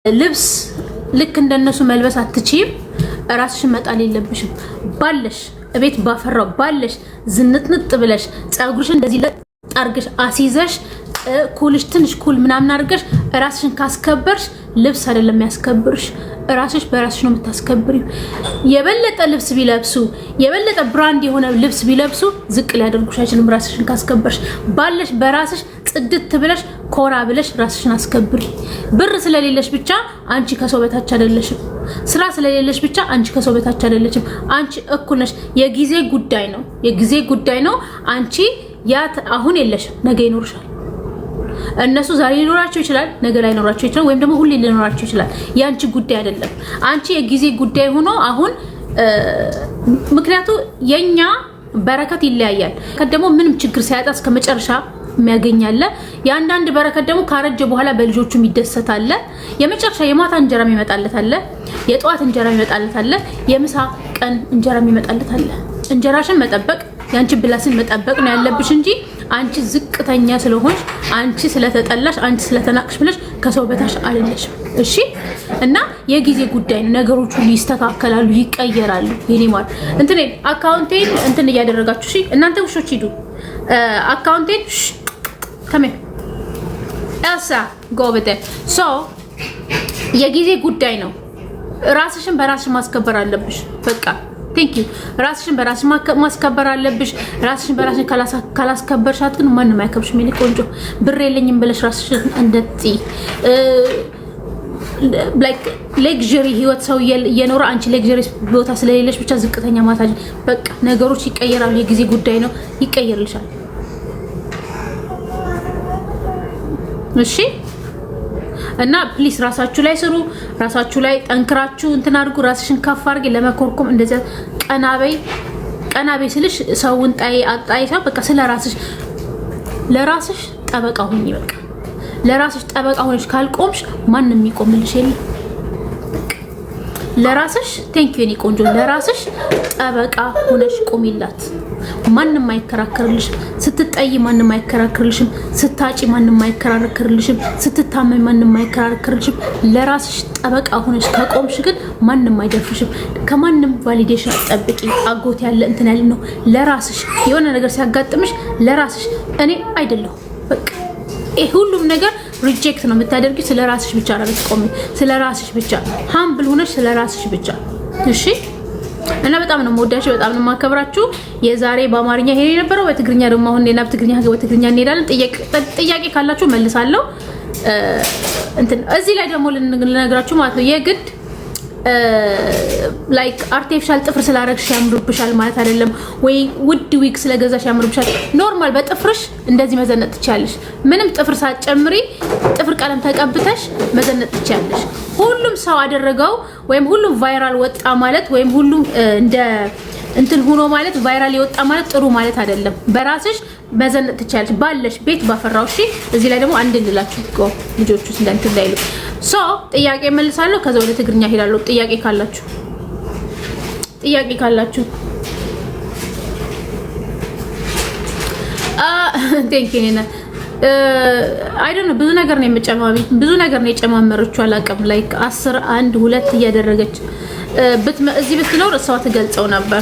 ልብስ ልክ እንደነሱ መልበስ አትችይም። ራስሽን መጣል የለብሽም። ባለሽ እቤት ባፈራው ባለሽ ዝንጥንጥ ብለሽ ጸጉርሽን እንደዚህ ለጣርገሽ አሲዘሽ ኩልሽ ትንሽ ኩል ምናምን አድርገሽ ራስሽን ካስከበርሽ ልብስ አይደለም ያስከብርሽ፣ ራስሽ በራስሽ ነው የምታስከብሪው። የበለጠ ልብስ ቢለብሱ የበለጠ ብራንድ የሆነ ልብስ ቢለብሱ ዝቅ ሊያደርጉሽ አይችልም። ራስሽን ካስከበርሽ ባለሽ በራስሽ ጽድት ብለሽ ኮራ ብለሽ ራስሽን አስከብሪ። ብር ስለሌለሽ ብቻ አንቺ ከሰው በታች አይደለሽም። ስራ ስለሌለሽ ብቻ አንቺ ከሰው በታች አይደለሽም። አንቺ እኩል ነሽ። የጊዜ ጉዳይ ነው፣ የጊዜ ጉዳይ ነው። አንቺ ያ አሁን የለሽም፣ ነገ ይኖርሻል። እነሱ ዛሬ ሊኖራቸው ይችላል፣ ነገ ላይ ሊኖራቸው ይችላል፣ ወይም ደግሞ ሁሌ ሊኖራቸው ይችላል። ያንቺ ጉዳይ አይደለም። አንቺ የጊዜ ጉዳይ ሆኖ አሁን ምክንያቱ የኛ በረከት ይለያያል። ከደሞ ምንም ችግር ሳያጣ እስከ መጨረሻ የሚያገኛለ ያንዳንድ በረከት ደግሞ ካረጀ በኋላ በልጆቹ ይደሰታል። የመጨረሻ የማታ እንጀራ ይመጣለት አለ፣ የጧት እንጀራ ይመጣለት አለ፣ የምሳ ቀን እንጀራ ይመጣለት አለ። እንጀራሽን መጠበቅ ያንቺ ብላስን መጠበቅ ነው ያለብሽ እንጂ አንቺ ዝቅተኛ ስለሆንሽ አንቺ ስለተጠላሽ አንቺ ስለተናቅሽ ብለሽ ከሰው በታች አይደለሽም። እሺ? እና የጊዜ ጉዳይ ነው። ነገሮች ሁሉ ይስተካከላሉ፣ ይቀየራሉ። የኔ ማለት እንትን አካውንቴን እንትን እያደረጋችሁ እሺ? እናንተ ውሾች ሂዱ አካውንቴን ከመ ኤልሳ ጎበደ ሶ የጊዜ ጉዳይ ነው። ራስሽን በራስሽ ማስከበር አለብሽ። በቃ ቴንክ ዩ። ራስሽን በራስሽ ማስከበር አለብሽ። ራስሽን በራስሽ ካላስከበርሻት ግን ማንም አይከብርሽ። ምን ቆንጆ ብር የለኝም ብለሽ ራስሽን እንደጥይ ላይክ ሌክዠሪ ህይወት ሰው እየኖረ አንቺ ሌክዠሪ ቦታ ስለሌለሽ ብቻ ዝቅተኛ ማታጅ። በቃ ነገሮች ይቀየራሉ። የጊዜ ጉዳይ ነው፣ ይቀየርልሻል። እሺ? እና ፕሊስ ራሳችሁ ላይ ስሩ። ራሳችሁ ላይ ጠንክራችሁ እንትን አድርጉ። ራስሽን ከፍ አድርጊ። ለመኮርኮም እንደዚያ ቀናቤ ስልሽ ሰውን ጣይ ሰው በቃ ስለራስሽ ለራስሽ ጠበቃ ሁኚ። በቃ ለራስሽ ጠበቃ ሆነሽ ካልቆምሽ ማንንም ይቆምልሽ የለም። ለራስሽ ቴንክ ዩ ኒ ቆንጆ። ለራስሽ ጠበቃ ሆነሽ ቆሚላት። ማንንም አይከራከርልሽም። ስትጠይ ማንንም አይከራከርልሽም። ስታጪ ማንንም አይከራከርልሽም። ስትታመም ማንንም አይከራከርልሽም። ለራስሽ ጠበቃ ሆነሽ ከቆምሽ ግን ማንንም አይደፍርሽም። ከማንንም ቫሊዴሽን ጠብቂ። አጎት ያለ እንትን ያለ ነው። ለራስሽ የሆነ ነገር ሲያጋጥምሽ ለራስሽ እኔ አይደለሁ በቃ ይሄ ሁሉም ነገር ሪጀክት ነው የምታደርጊው። ስለራስሽ ብቻ ነው ቆሚ። ስለራስሽ ብቻ ሃምብል ሆነሽ ስለራስሽ ብቻ እሺ? እና በጣም ነው የምወዳችሁ፣ በጣም ነው የማከብራችሁ። የዛሬ በአማርኛ ይሄ የነበረው በትግርኛ ደግሞ አሁን ሌላ በትግርኛ እንሄዳለን። ጥያቄ ካላችሁ መልሳለሁ። እንትን እዚህ ላይ ደግሞ ልነግራችሁ ማለት ነው የግድ ላይክ አርቲፊሻል ጥፍር ስላረግሽ ያምሩብሻል ማለት አይደለም፣ ወይ ውድ ዊግ ስለገዛሽ ያምሩብሻል። ኖርማል በጥፍርሽ እንደዚህ መዘነጥ ትችያለሽ። ምንም ጥፍር ሳትጨምሪ ጥፍር ቀለም ተቀብተሽ መዘነጥ ትችያለሽ። ሁሉም ሰው አደረገው ወይም ሁሉም ቫይራል ወጣ ማለት ወይም ሁሉም እንደ እንትን ሆኖ ማለት ቫይራል ይወጣ ማለት ጥሩ ማለት አይደለም። በራስሽ መዘነጥ ትችያለሽ ባለሽ ቤት ባፈራው። እሺ? እዚህ ላይ ደግሞ አንድ ልላችሁ ልጆቹ እንትን ላይሉ ሶ ጥያቄ መልሳለሁ። ከዛ ወደ ትግርኛ ሄዳለሁ። ጥያቄ ካላችሁ ቴንክ ዩ ኔና አይ ዶንት ኖ ብዙ ነገር ነው የጨማመረችው አላውቅም። ላይክ 10 1 2 እያደረገች እዚህ ብትኖር እሷ ትገልጸው ነበር።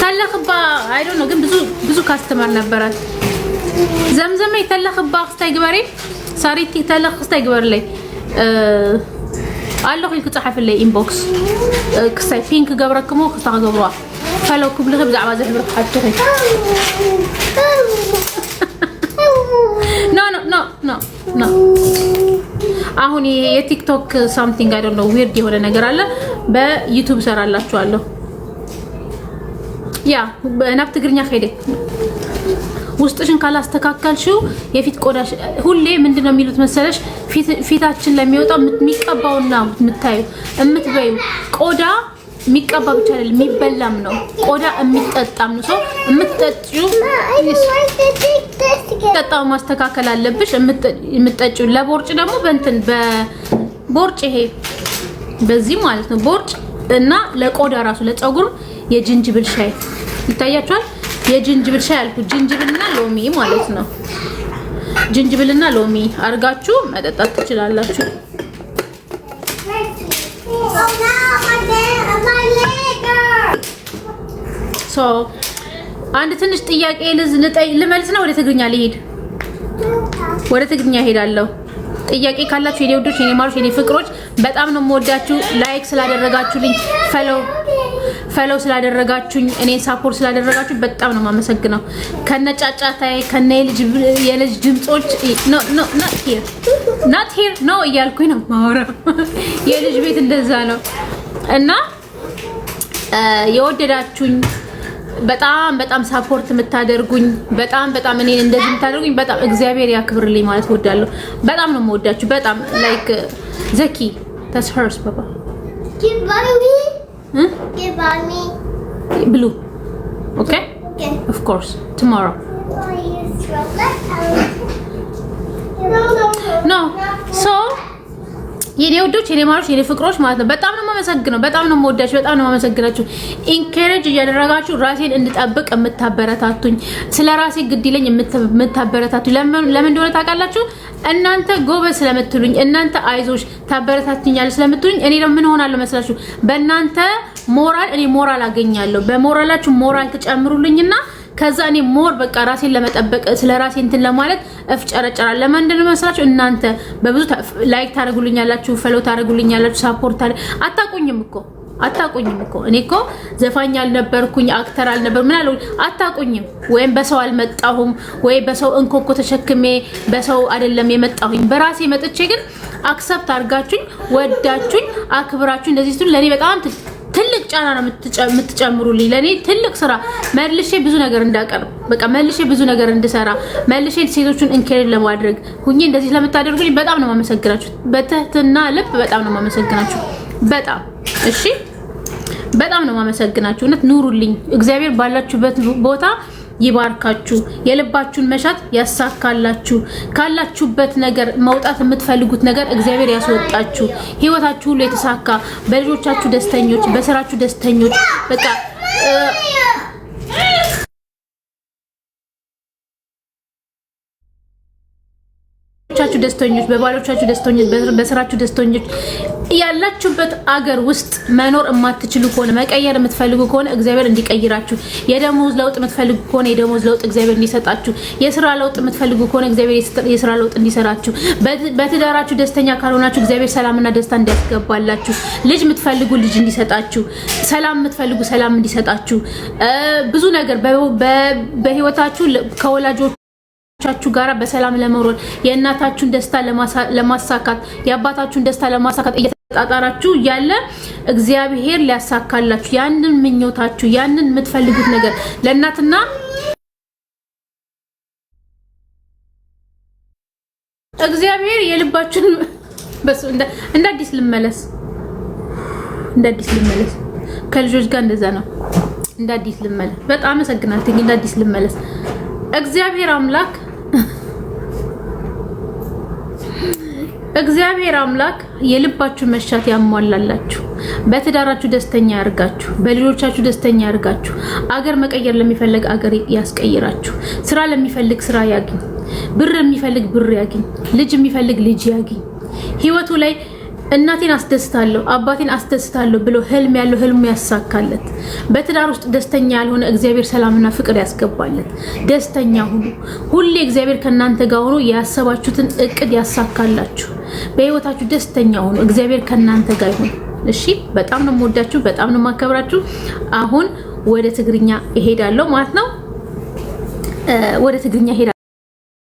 ታላቅባ አይ ዶንት ኖ ግን ብዙ ካስተመር ነበራት። ዘምዘም ይተላቅባ ክስታይ ግበሬ ሳሪቲ ተለኽ ክስታይ ግበር ላይ አለሁ ይልኩ ላይ ኢንቦክስ ክስታይ ፒንክ ገብረክሞ ክስታ ገብሯ ፈለው ክብልህ ብዛዕባ ዘሕብር ሓጭኺ ኖ አሁን የቲክቶክ ሳምቲንግ አይ ዶንት ኖ ዊርድ የሆነ ነገር አለ። በዩቲዩብ ሰራላችኋለሁ። ያ በናፍ ትግርኛ ኸይደ ውስጥሽን ካላስተካከልሽው የፊት ቆዳሽ ሁሌ ምንድነው የሚሉት መሰለሽ? ፊታችን ለሚወጣው የሚቀባውና የምትበዩ ቆዳ የሚቀባ ብቻ አይደለም የሚበላም ነው። ቆዳ የሚጠጣም ነው። ሰው የምትጠጪው ጠጣው ማስተካከል አለብሽ። የምትጠጪው ለቦርጭ ደግሞ በእንትን በቦርጭ ይሄ በዚህ ማለት ነው ቦርጭ እና ለቆዳ ራሱ ለፀጉር የጅንጅብል ሻይ ይታያችኋል። የጅንጅብል ሻይ አልኩ ጅንጅብልና ሎሚ ማለት ነው። ጅንጅብልና ሎሚ አርጋችሁ መጠጣት ትችላላችሁ። ሶ አንድ ትንሽ ጥያቄ ልመልስና ወደ ትግርኛ ልሄድ። ወደ ትግርኛ ሄዳለሁ። ጥያቄ ካላችሁ የኔ ወዶች፣ የኔ ማሮች፣ የኔ ፍቅሮች በጣም ነው የምወዳችሁ። ላይክ ስላደረጋችሁልኝ፣ ፎሎው ስላደረጋችሁኝ፣ እኔን ሳፖርት ስላደረጋችሁ በጣም ነው የማመሰግነው። ከነጫጫታዬ ከነ የልጅ ድምጾች not here ነው እያልኩኝ ነው ማውራ። የልጅ ቤት እንደዛ ነው እና የወደዳችሁኝ በጣም ሳፖርት የምታደርጉኝ በጣም እኔን እንደዚህ የምታደርጉኝ በጣም እግዚአብሔር ያክብርልኝ ማለት ወዳለሁ። በጣም ነው የምወዳችሁ። በጣም ላይክ ዘኪ that's hers baba give me blue okay of course tomorrow no so የኔ ወዶች የኔ ማሮች የኔ ፍቅሮች ማለት ነው። በጣም ነው የማመሰግነው። በጣም ነው የምወዳችሁ። በጣም ነው የማመሰግናችሁ። ኢንከሬጅ እያደረጋችሁ ራሴን እንድጠብቅ የምታበረታቱኝ፣ ስለ ራሴ ግድ ይለኝ የምታበረታቱኝ ለምን እንደሆነ ታውቃላችሁ? እናንተ ጎበዝ ስለምትሉኝ፣ እናንተ አይዞሽ ታበረታቱኛለሽ ስለምትሉኝ እኔ ደግሞ ምን ሆናለሁ መስላችሁ? በእናንተ ሞራል እኔ ሞራል አገኛለሁ። በሞራላችሁ ሞራል ትጨምሩልኝና ከዛ እኔ ሞር በቃ ራሴን ለመጠበቅ ስለ ራሴ እንትን ለማለት እፍጨረጨራለሁ። ለምን እንደመስላችሁ? እናንተ በብዙ ላይክ ታደርጉልኛላችሁ፣ ፎሎ ታደርጉልኛላችሁ፣ ሳፖርት አታቁኝም እኮ እኔ እኮ ዘፋኝ አልነበርኩኝ፣ አክተር አልነበር ምን አለው አታቁኝም። ወይም በሰው አልመጣሁም ወይ በሰው እንኮኮ ተሸክሜ በሰው አይደለም የመጣሁኝ። በራሴ መጥቼ ግን አክሰፕት አድርጋችሁኝ ወዳችሁኝ አክብራችሁኝ እንደዚህ ስትሉ ለኔ በጣም ትልቅ ጫና ነው የምትጨምሩልኝ። ለኔ ትልቅ ስራ መልሼ ብዙ ነገር እንዳቀርብ በቃ መልሼ ብዙ ነገር እንድሰራ መልሼ ሴቶቹን ኢንከሬጅ ለማድረግ ሁኚ እንደዚህ ስለምታደርጉልኝ በጣም ነው የማመሰግናችሁ። በትህትና ልብ በጣም ነው የማመሰግናችሁ። በጣም እሺ፣ በጣም ነው የማመሰግናችሁ። እውነት ኑሩልኝ። እግዚአብሔር ባላችሁበት ቦታ ይባርካችሁ። የልባችሁን መሻት ያሳካላችሁ። ካላችሁበት ነገር መውጣት የምትፈልጉት ነገር እግዚአብሔር ያስወጣችሁ። ህይወታችሁ ሁሉ የተሳካ፣ በልጆቻችሁ ደስተኞች፣ በስራችሁ ደስተኞች በቃ ቻችሁ ደስተኞች፣ በባሎቻችሁ ደስተኞች፣ በስራችሁ ደስተኞች ያላችሁበት አገር ውስጥ መኖር የማትችሉ ከሆነ መቀየር የምትፈልጉ ከሆነ እግዚአብሔር እንዲቀይራችሁ፣ የደሞዝ ለውጥ የምትፈልጉ ከሆነ የደሞዝ ለውጥ እግዚአብሔር እንዲሰጣችሁ፣ የስራ ለውጥ የምትፈልጉ ከሆነ እግዚአብሔር የስራ ለውጥ እንዲሰራችሁ፣ በትዳራችሁ ደስተኛ ካልሆናችሁ እግዚአብሔር ሰላምና ደስታ እንዲያስገባላችሁ፣ ልጅ የምትፈልጉ ልጅ እንዲሰጣችሁ፣ ሰላም የምትፈልጉ ሰላም እንዲሰጣችሁ፣ ብዙ ነገር በህይወታችሁ ከወላጆች ቻችሁ ጋራ በሰላም ለመሮጥ የእናታችሁን ደስታ ለማሳካት የአባታችሁን ደስታ ለማሳካት እየተጣጣራችሁ ያለ እግዚአብሔር ሊያሳካላችሁ ያንን ምኞታችሁ ያንን የምትፈልጉት ነገር ለእናትና እግዚአብሔር የልባችሁን በሱ እንደ አዲስ ልመለስ ከልጆች ጋር እንደዛ ነው። እንደ አዲስ ልመለስ። በጣም አመሰግናለሁ። እንደ አዲስ ልመለስ። እግዚአብሔር አምላክ የልባችሁ መሻት ያሟላላችሁ፣ በትዳራችሁ ደስተኛ ያርጋችሁ፣ በልጆቻችሁ ደስተኛ ያርጋችሁ፣ አገር መቀየር ለሚፈልግ አገር ያስቀይራችሁ፣ ስራ ለሚፈልግ ስራ ያግኝ፣ ብር የሚፈልግ ብር ያግኝ፣ ልጅ የሚፈልግ ልጅ ያግኝ። ህይወቱ ላይ እናቴን አስደስታለሁ አባቴን አስደስታለሁ ብሎ ህልም ያለው ህልሙ ያሳካለት። በትዳር ውስጥ ደስተኛ ያልሆነ እግዚአብሔር ሰላምና ፍቅር ያስገባለት። ደስተኛ ሁሌ እግዚአብሔር ከናንተ ጋር ሆኖ ያሰባችሁትን እቅድ ያሳካላችሁ። በህይወታችሁ ደስተኛ ሁኑ። እግዚአብሔር ከናንተ ጋር ይሁን። እሺ፣ በጣም ነው የምወዳችሁ፣ በጣም ነው የማከብራችሁ። አሁን ወደ ትግርኛ እሄዳለሁ ማለት ነው። ወደ ትግርኛ